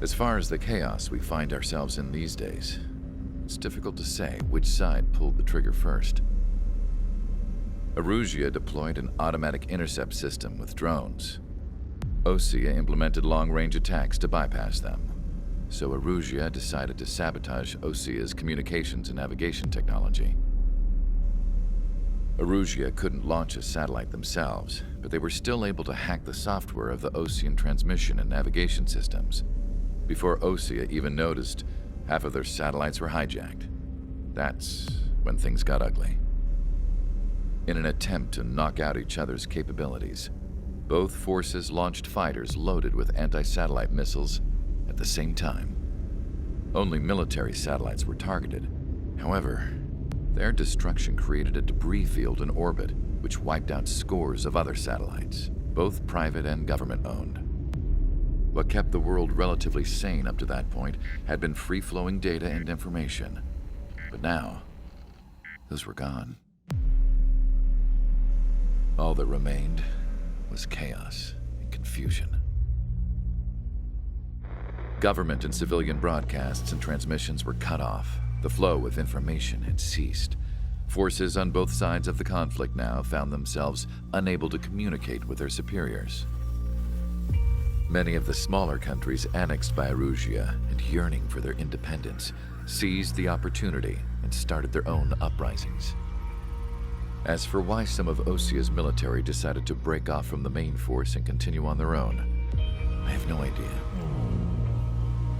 As far as the chaos we find ourselves in these days, it's difficult to say which side pulled the trigger first. Erusia deployed an automatic intercept system with drones. Osea implemented long-range attacks to bypass them. So Erusia decided to sabotage Osea's communications and navigation technology. Erusia couldn't launch a satellite themselves, but they were still able to hack the software of the Osean transmission and navigation systems. Before Osea even noticed, half of their satellites were hijacked. That's when things got ugly. In an attempt to knock out each other's capabilities, both forces launched fighters loaded with anti-satellite missiles at the same time. Only military satellites were targeted. However, their destruction created a debris field in orbit, which wiped out scores of other satellites, both private and government-owned. What kept the world relatively sane up to that point had been free-flowing data and information. But now, those were gone. All that remained was chaos and confusion. Government and civilian broadcasts and transmissions were cut off. The flow of information had ceased. Forces on both sides of the conflict now found themselves unable to communicate with their superiors. Many of the smaller countries annexed by Erusia and yearning for their independence seized the opportunity and started their own uprisings. As for why some of Osea's military decided to break off from the main force and continue on their own, I have no idea.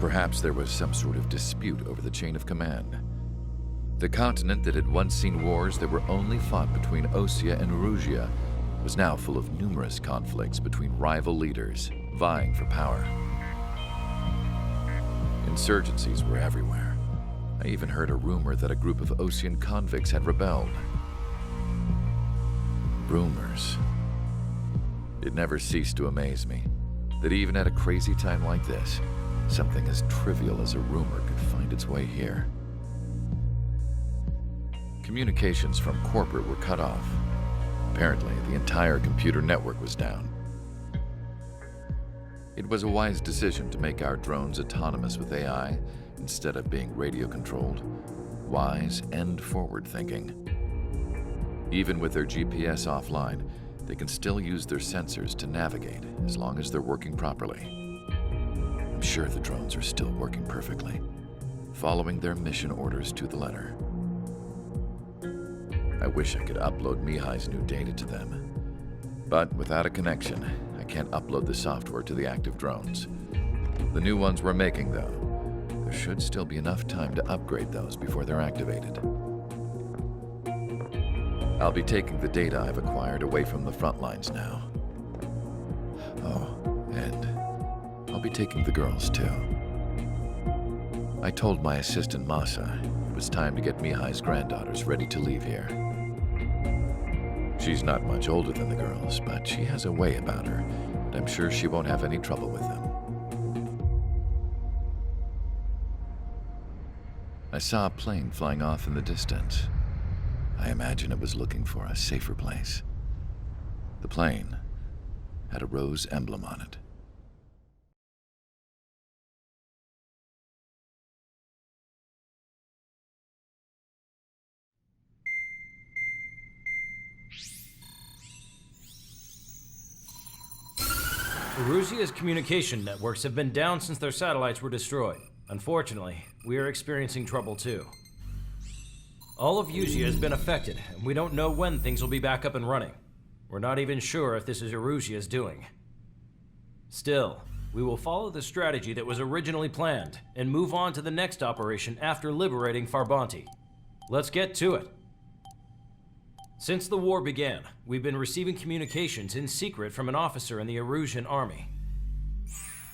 Perhaps there was some sort of dispute over the chain of command. The continent that had once seen wars that were only fought between Osea and Erusia was now full of numerous conflicts between rival leaders vying for power. Insurgencies were everywhere. I even heard a rumor that a group of Osean convicts had rebelled. Rumors. It never ceased to amaze me that even at a crazy time like this, something as trivial as a rumor could find its way here. Communications from corporate were cut off. Apparently, the entire computer network was down. It was a wise decision to make our drones autonomous with AI instead of being radio-controlled. Wise and forward-thinking. Even with their GPS offline, they can still use their sensors to navigate as long as they're working properly. I'm sure the drones are still working perfectly, following their mission orders to the letter. I wish I could upload Mihai's new data to them. But without a connection, I can't upload the software to the active drones. The new ones we're making, though, there should still be enough time to upgrade those before they're activated. I'll be taking the data I've acquired away from the front lines now. Oh, and I'll be taking the girls, too. I told my assistant Masa it was time to get Mihai's granddaughters ready to leave here. She's not much older than the girls, but she has a way about her, and I'm sure she won't have any trouble with them. I saw a plane flying off in the distance. I imagine it was looking for a safer place. The plane had a rose emblem on it. Erusia's communication networks have been down since their satellites were destroyed. Unfortunately, we are experiencing trouble too. All of Usia has been affected, and we don't know when things will be back up and running. We're not even sure if this is Erusia's doing. Still, we will follow the strategy that was originally planned and move on to the next operation after liberating Farbanti. Let's get to it. Since the war began, we've been receiving communications in secret from an officer in the Erusian army.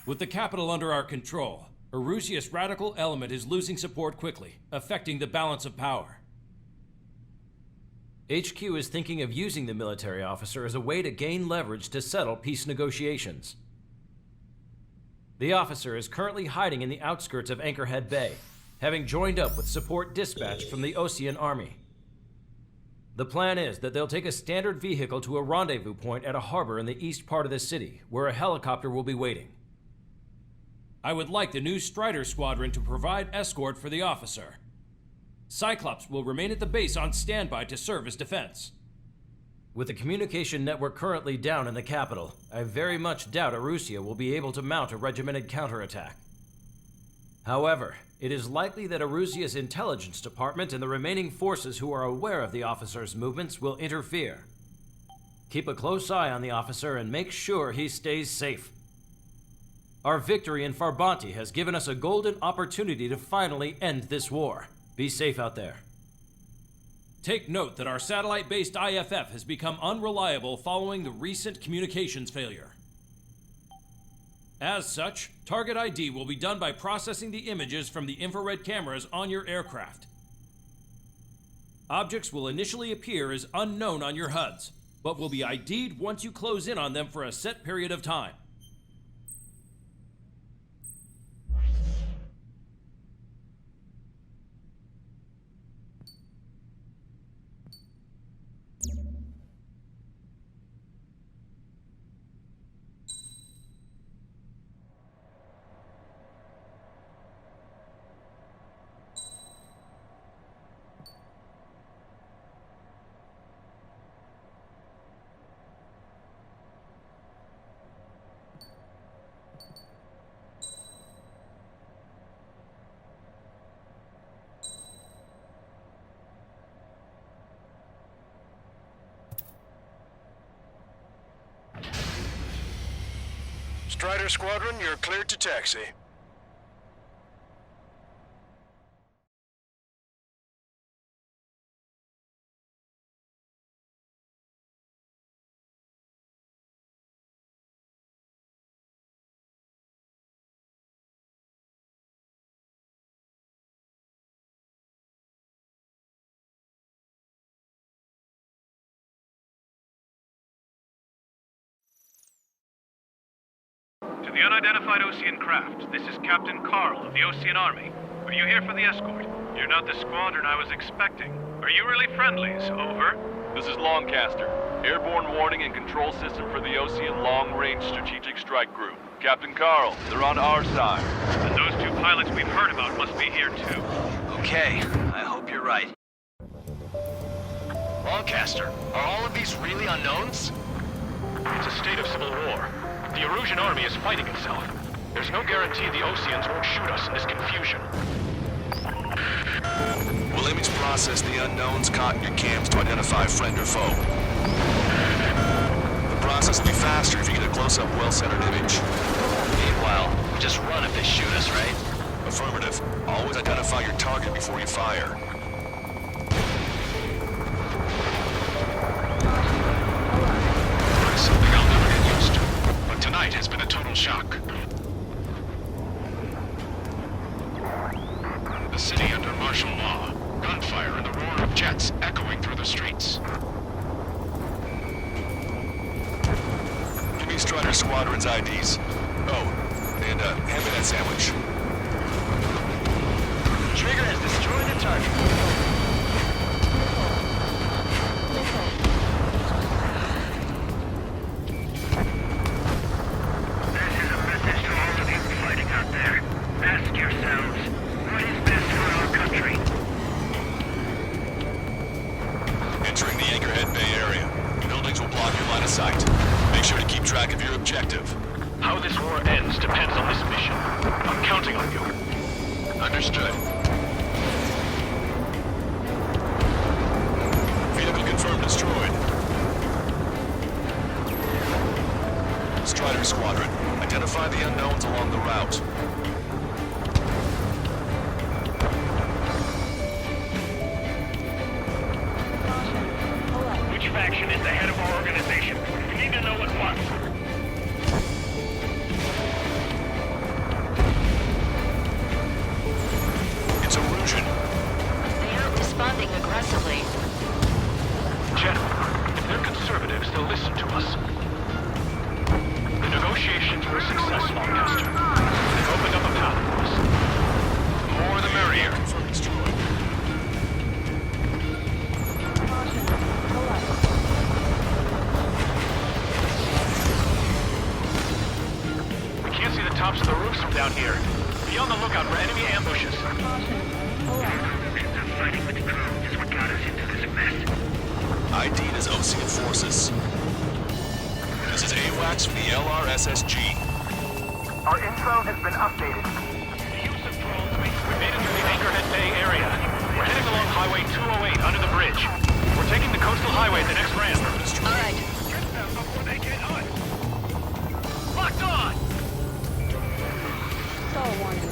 With the capital under our control, Erusia's radical element is losing support quickly, affecting the balance of power. HQ is thinking of using the military officer as a way to gain leverage to settle peace negotiations. The officer is currently hiding in the outskirts of Anchorhead Bay, having joined up with support dispatched from the Osean army. The plan is that they'll take a standard vehicle to a rendezvous point at a harbor in the east part of the city, where a helicopter will be waiting. I would like the new Strider Squadron to provide escort for the officer. Cyclops will remain at the base on standby to serve as defense. With the communication network currently down in the capital, I very much doubt Erusia will be able to mount a regimented counterattack. However, it is likely that Erusia's intelligence department and the remaining forces who are aware of the officer's movements will interfere. Keep a close eye on the officer and make sure he stays safe. Our victory in Farbanti has given us a golden opportunity to finally end this war. Be safe out there. Take note that our satellite-based IFF has become unreliable following the recent communications failure. As such, target ID will be done by processing the images from the infrared cameras on your aircraft. Objects will initially appear as unknown on your HUDs, but will be ID'd once you close in on them for a set period of time. Strider Squadron, you're cleared to taxi. To the unidentified Osean craft, this is Captain Carl of the Osean Army. Are you here for the escort? You're not the squadron I was expecting. Are you really friendlies? Over. This is Longcaster. Airborne warning and control system for the Osean Long-Range Strategic Strike Group. Captain Carl, they're on our side. And those two pilots we've heard about must be here too. Okay, I hope you're right. Longcaster, are all of these really unknowns? It's a state of civil war. The Erusian army is fighting itself. There's no guarantee the Oseans won't shoot us in this confusion. We'll image process the unknowns caught in your cams to identify friend or foe. The process will be faster if you get a close-up, well-centered image. Meanwhile, we just run if they shoot us, right? Affirmative. Always identify your target before you fire. Something I'll never get used to. But tonight has been a total shock. The city under martial law. Gunfire and the roar of jets echoing through the streets. Give me Strider Squadron's IDs. Oh, and hand me that sandwich. Trigger has destroyed the target. Entering the Anchorhead Bay area. Buildings will block your line of sight. Make sure to keep track of your objective. How this war ends depends on this mission. I'm counting on you. Understood. Vehicle confirmed destroyed. Strider Squadron, identify the unknowns along the route. Which faction is the head of our organization? We need to know at once. It's Erusian. They aren't responding aggressively. General, if they're conservatives, they'll listen to us. The negotiations were a success, Longcaster. They've opened up a path for us. The more the merrier. Confirmed destroyed. We can't see the tops of the roofs from down down here. Be on the lookout for enemy ambushes. Fighting with crew is what got us into this mess. ID'd as Ocean forces. This is AWACS from the LRSSG. Our info has been updated. The use of drones means we made it to the Anchorhead Bay area. We're heading along Highway 208 under the bridge. We're taking the coastal highway at the next ramp. All right. Get them before they get us. Locked on! Stall warning.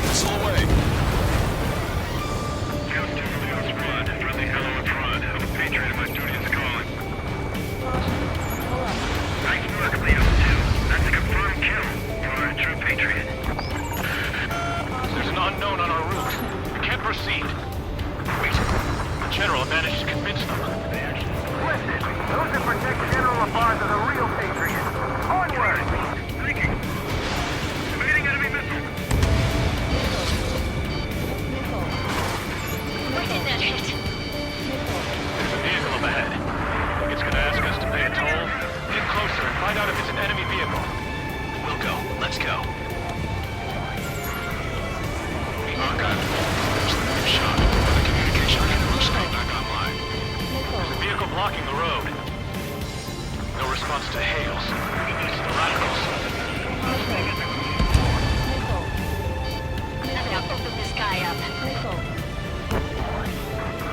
Missile away. Houston, Leo's Rod, friendly hello at Rod. I'm a patriot and my duty is calling. Nice work, Leo 2. That's a confirmed kill. You are a true patriot. There's an unknown on our route. We can't proceed. Wait. The General managed to convince them. Listen, those that protect General LaBarge are the real patriots. Onward! Thinking. Evading enemy missile. Where did that hit? There's a vehicle up ahead. It's gonna ask us to pay a toll. Get closer and find out if it's an enemy vehicle. We'll go. Let's go. Archive. Shot. The communication network's now back online. There's a vehicle blocking the road. No response to hails. It's the radicals. Now open this guy up.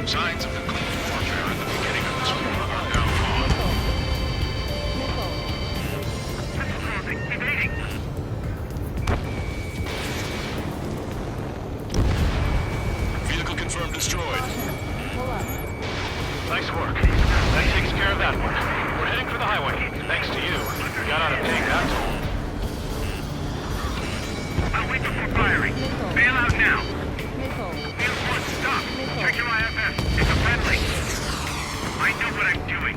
Signs of the clean warfare at the beginning of this war are now gone. Evading. Vehicle confirmed destroyed. Nice work. That takes care of that one. We're heading for the highway. Thanks to you. We got out of paying that toll. I'll wait before firing. Bail out now. Field 1, stop. Check your IFS. It's a friendly. I know what I'm doing.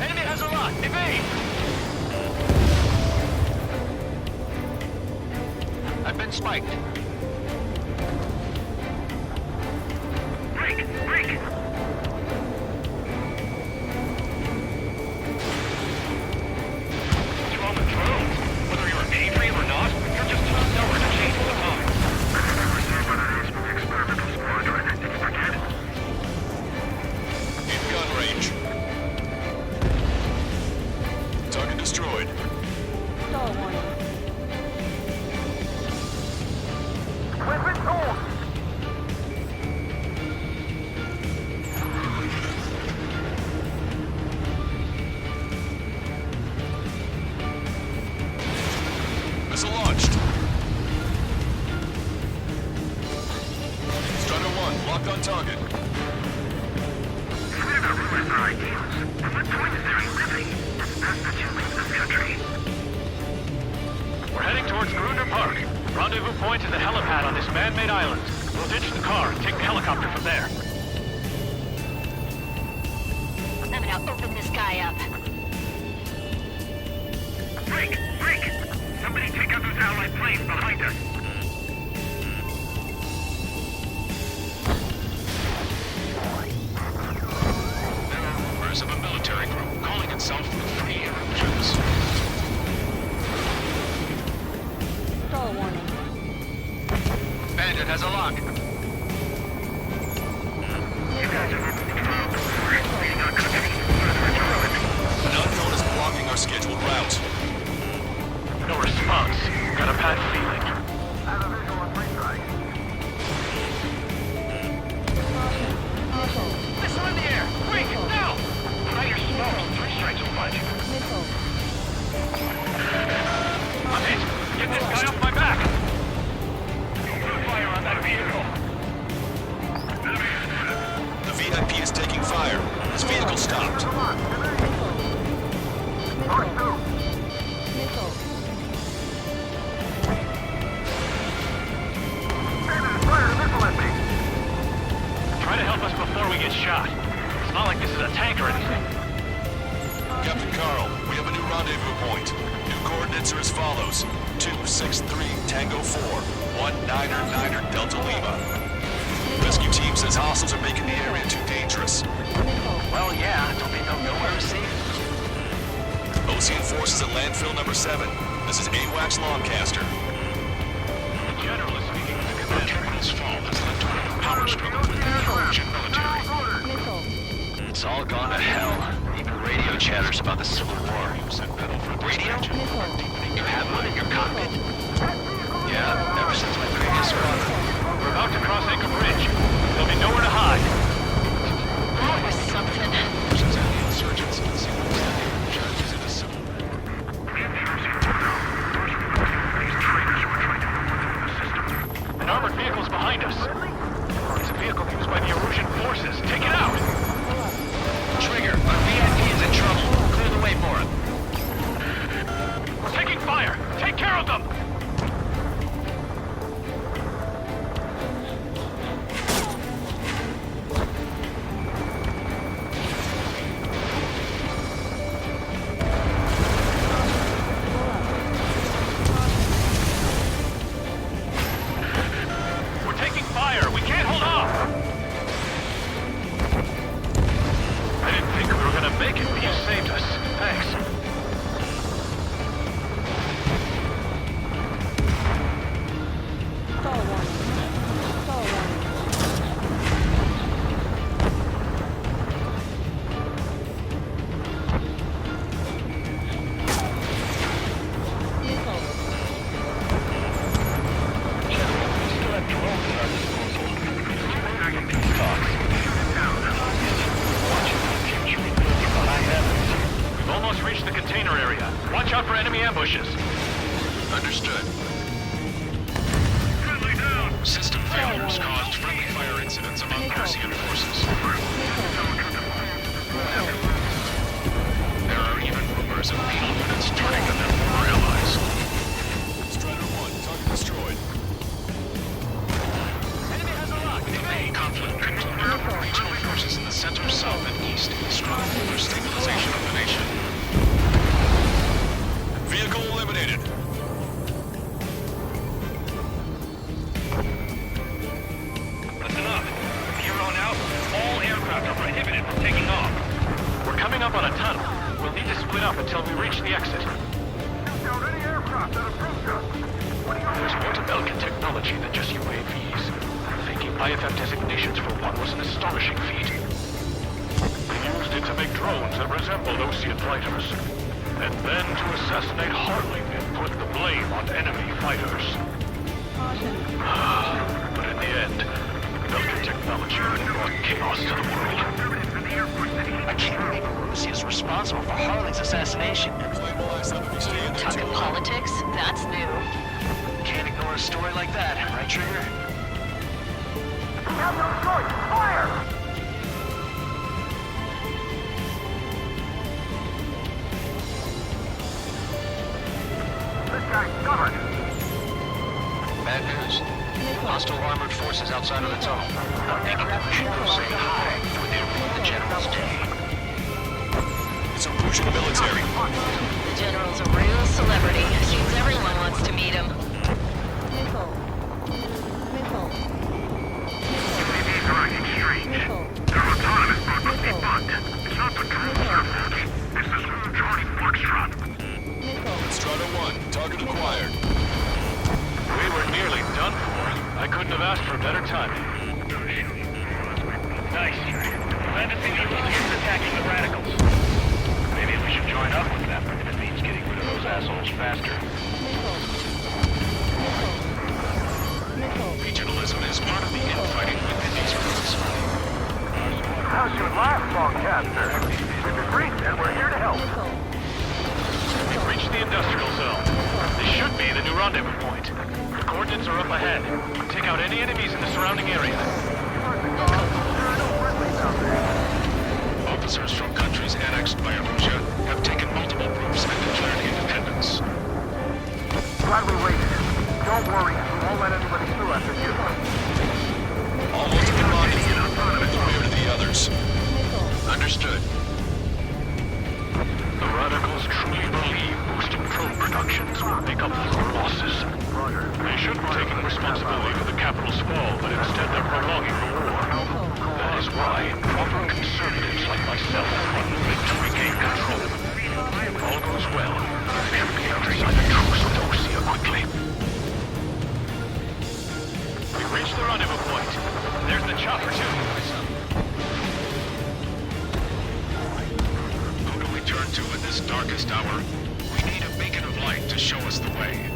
Enemy has a lot. Evade! I've been spiked. Break! Break! What's wrong with drones? Whether you're a patriot or not, you're just too stubborn to change the time. Experimental squadron. Did you forget? In gun range. Target destroyed. Stall warning. We've been told! Missile launched. Strider 1, locked on target. We're not ruin our ideals. At what point is there a living? It's best that you leave this country. We're heading towards Gruner Park. Rendezvous point is the helipad on this man-made island. We'll ditch the car and take the helicopter from there. I'm gonna open this guy up. Break! Break! Somebody take out those allied planes behind us. There are rumors of a military group calling itself the Free Illusions. Stall warning. Bandit has a lock. You guys are moving the trial before. He's not gonna get any further into it. An unknown is blocking our scheduled route. No response. Got a bad feeling. I have a visual on restrike. Missile in the air! Quick, now! Try your smokes. 3 strikes will find you. I'm hit. Get this guy off my back. Open fire on that vehicle. The VIP is taking fire. His vehicle stopped. Try to help us before we get shot. It's not like this is a tank or anything. Captain Carl, we have a new rendezvous point. New coordinates are as follows. 263 Tango 4, 1999 Delta Lima. Rescue team says hostiles are making the area too dangerous. Well, yeah, don't they know nowhere is safe? Ocean forces at landfill number 7. This is AWACS Longcaster. General is speaking to the commander. Terminal's fall has led to a new power struggle with the Norwegian military. Missile. It's all gone to hell. Even radio chatters about the Civil War. Radio? You have one in your cockpit? Yeah, ever since my previous squadron. We're about to cross Anchor Bridge. There'll be nowhere to hide. That was something. Since the insurgents and single charges in a Civil War. An armored vehicle's behind us. It's a vehicle used by the Erusian forces. Take it out! Trigger, our VIP is in trouble. Clear the way for him. We're taking fire! Take care of them! We're taking fire! We can't hold off! I didn't think we were gonna make it, but you saved us. Thanks. Stall warning. Stall warning. Missile. We've almost reached the container area. Watch out for enemy ambushes. Understood. System failures caused friendly fire incidents among Ocean forces. There are even rumors of lethal units turning on their former allies. Strider 1, target destroyed. The conflict continues. Regional forces in the center, south, and east struggle for stabilization of the nation. Vehicle eliminated. Listen up. From here on out, all aircraft are prohibited from taking off. We're coming up on a tunnel. We'll need to split up until we reach the exit. There's more to Belkin technology than just UAVs. Thinking IFF designations for one was an astonishing feat. They used it to make drones that resembled Ocean fighters. And then to assassinate Harling and put the blame on enemy fighters. Caution. But in the end, Belkin technology brought chaos to the world. I can't believe Russia is responsible for Harling's assassination. Talking politics? That's new. Can't ignore a story like that, right, Trigger? Bad news. Hostile armored forces outside of the tunnel. I'm thinking we should go say hi with the General's day. It's a Russian military. The General's a real celebrity. Seems everyone wants to meet him. Missile. Missile. UAVs are acting strange. Missile. They're autonomous, but must be bugged. It's not the drone surface. It's the small Charlie Foxtrot. Missile. Strider 1, target acquired. We were nearly done for. I couldn't have asked for better timing. Nice. Glad to see the Russians attacking the radicals. Maybe we should join up with them if it means getting rid of those assholes faster. Missile. Missile. Missile. Regionalism is part of the infighting within these groups. How's your life, Longcaster? We've agreed and we're here to help. Missile. We've reached the industrial zone. This should be the new rendezvous point. The coordinates are up ahead. Take out any enemies in the surrounding area. Officers from countries annexed by Russia have taken multiple groups and declared independence. Glad we waited. Don't worry, we won't let anybody through after you. All multiple rendezvous. Clear to the others. Understood. The radicals truly believe boosting probe why proper conservatives like myself are moving to regain control. If all goes well, then we can sign a truce with Osea quickly. We've reached the rendezvous point. There's the chopper, too. Who do we turn to at this darkest hour? We need a beacon of light to show us the way.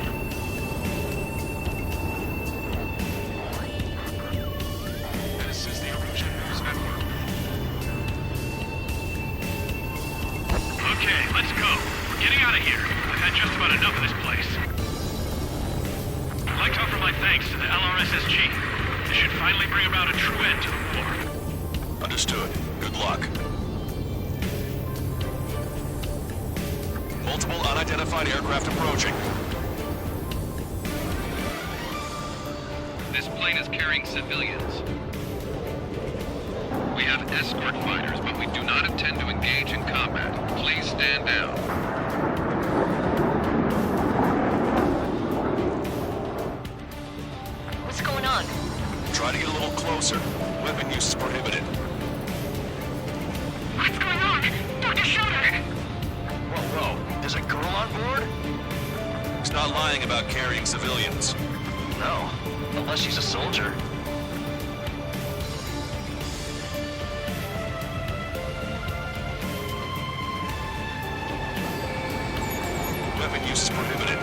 This is the Illusion News Network. Okay, let's go. We're getting out of here. I've had just about enough of this place. I'd like to offer my thanks to the LRSSG. This should finally bring about a true end to the war. Understood. Good luck. Multiple unidentified aircraft approaching. This plane is carrying civilians. We have escort fighters, but we do not intend to engage in combat. Please stand down. What's going on? Try to get a little closer. Weapon use is prohibited. What's going on? Dr. Schroeder! Whoa. There's a girl on board? He's not lying about carrying civilians. No. Unless she's a soldier. Weapon use is prohibited.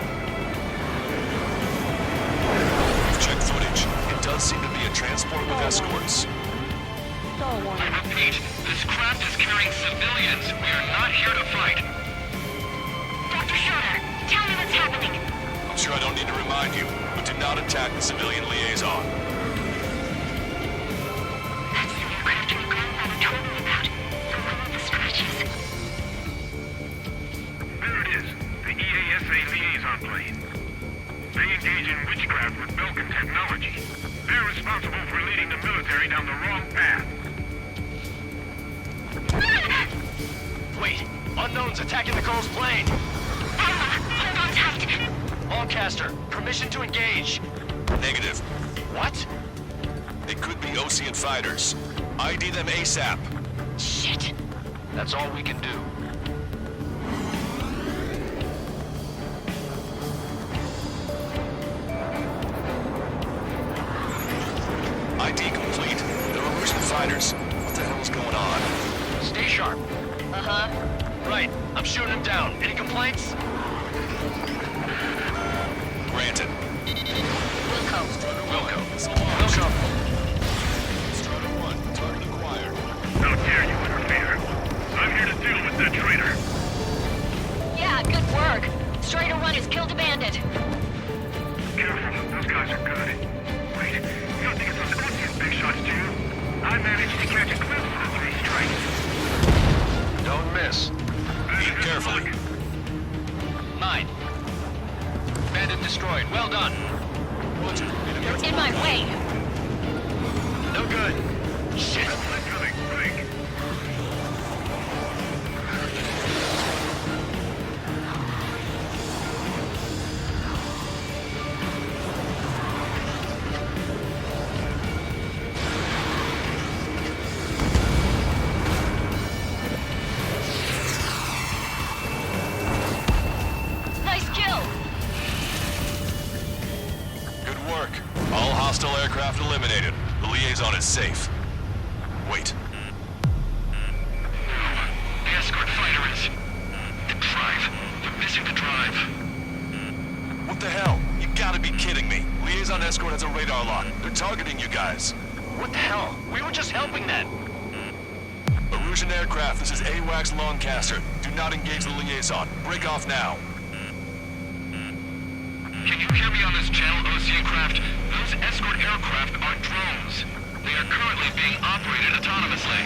Check footage. It does seem to be a transport with escorts. Stall warning. I repeat, this craft is carrying civilians. We are not here to fight. Dr. Schroeder, tell me what's happening. I'm sure I don't need to remind you, but do not attack the civilian liaison. That's the aircraft your grandfather told me about. The one with the scratches. There it is. The EASA liaison plane. They engage in witchcraft with Belkin technology. They're responsible for leading the military down the wrong path. Wait. Unknown's attacking the girl's plane. Hold on tight. Lancaster, permission to engage. Negative. What? They could be Osean fighters. ID them ASAP. Shit. That's all we can do. ID complete. They're Illusion fighters. What the hell is going on? Stay sharp. Uh-huh. Right. I'm shooting him down. Any complaints? Granted. Wilco. Wilco. Wilco. Strider 1, target acquired. How dare you interfere? I'm here to deal with that traitor. Yeah, good work. Strider 1 has killed a bandit. Careful, those guys are good. Wait, you don't think it's those Osean big shots, do you? I managed to catch a glimpse of the 3 strikes. Don't miss. Aim carefully. Mine. Bandit destroyed. Well done. You're in my way. No good. Shit. Incoming, quick. Nice kill. Good work. All hostile aircraft eliminated. The liaison is safe. Wait. The escort fighter is... The drive. They're missing the drive. What the hell? You gotta be kidding me. Liaison escort has a radar lock. They're targeting you guys. What the hell? We were just helping that. Illusion aircraft, this is AWACS Lancaster. Do not engage the liaison. Break off now. Can you hear me on this channel, Osean craft? Those escort aircraft are drones. They are currently being operated autonomously.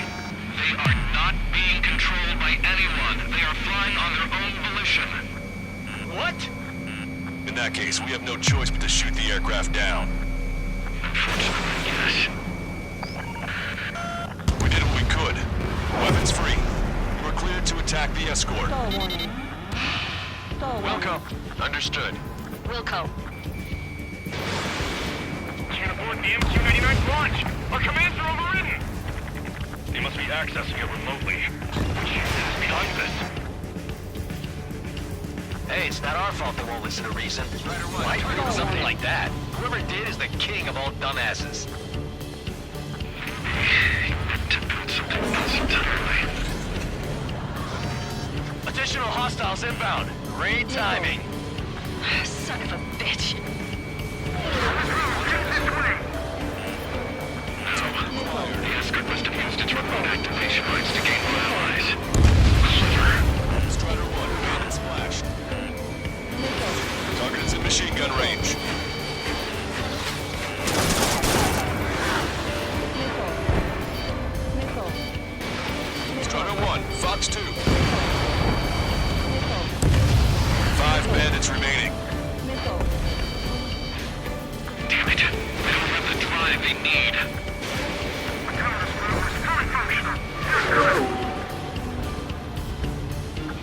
They are not being controlled by anyone. They are flying on their own volition. What? In that case, we have no choice but to shoot the aircraft down. Unfortunately, yes. We did what we could. Weapons free. You are cleared to attack the escort. Stall warning. Stall warning. Welcome. Understood. Wilco. Can't abort the MQ-99's launch. Our commands are overridden. accessing it remotely. Which unit is behind this? Hey, it's not our fault they won't listen to reason. Why do something like that? Whoever did is the king of all dumbasses. Additional hostiles inbound. Great timing. Son of a bitch. The escort must have used its remote activation rights to gain more allies. Strider 1, bandit splash. Target is in machine gun range. Strider 1, Fox 2. 5 bandits remaining. Damn it. They don't have the drive they need.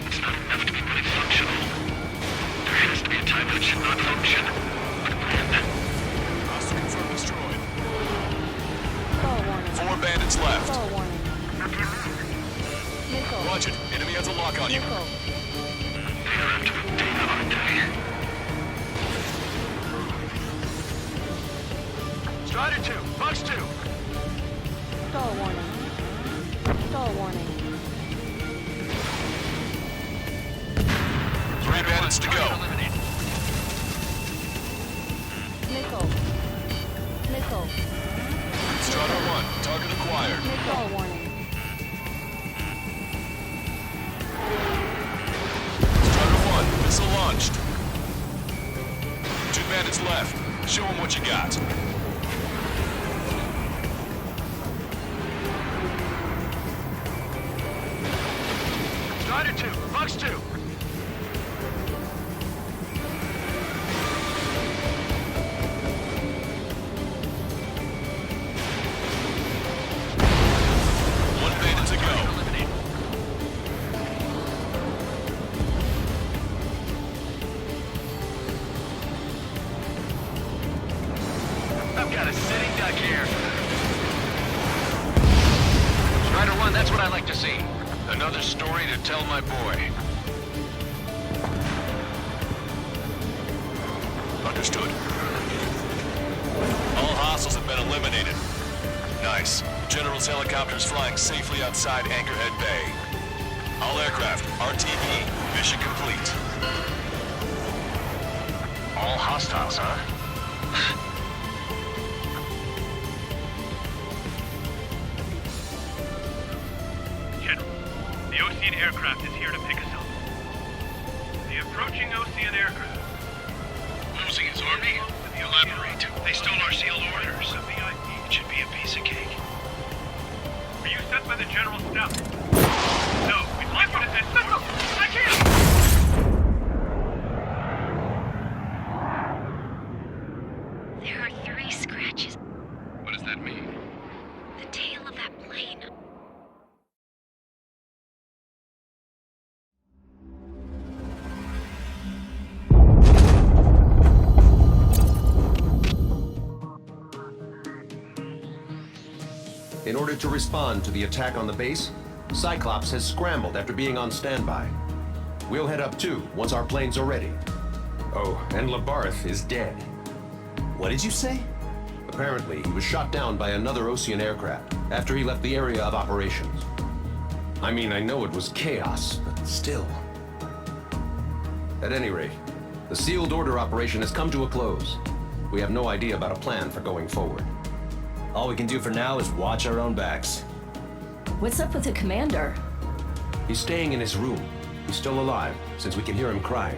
It's not enough to be fully functional. There has to be a time when it should not function. What plan? Hostile confirmed destroyed. Stall warning. 4 bandits left. Stall warning. Missile. Watch it. Enemy has a lock on you. Missile. They're after the data, aren't they? Strider 2, Fox 2. Stall warning. Stall warning. 3 bandits to go. Missile. Missile. Strider 1, target acquired. Stall warning. Strider 1, missile launched. 2 bandits left. Show them what you got. Strider 2, Fox 2. One bandit to go. I've got a sitting duck here. Strider 1, that's what I like to see. Another story to tell my boy. Understood. All hostiles have been eliminated. Nice. General's helicopters flying safely outside Anchorhead Bay. All aircraft, RTB, mission complete. All hostiles, huh? General, the Ocean aircraft is here to pick us up. The approaching Ocean aircraft. Losing his army? Elaborate. They stole our sealed orders. It should be a piece of cake. Were you sent by the General's staff? No, we'd like you to send... No, I can't! There are 3 scratches. What does that mean? The tail of that plane. In order to respond to the attack on the base, Cyclops has scrambled after being on standby. We'll head up too, once our planes are ready. Oh, and Labarth is dead. What did you say? Apparently, he was shot down by another Ocean aircraft after he left the area of operations. I mean, I know it was chaos, but still. At any rate, the sealed order operation has come to a close. We have no idea about a plan for going forward. All we can do for now is watch our own backs. What's up with the commander? He's staying in his room. He's still alive, since we can hear him cry.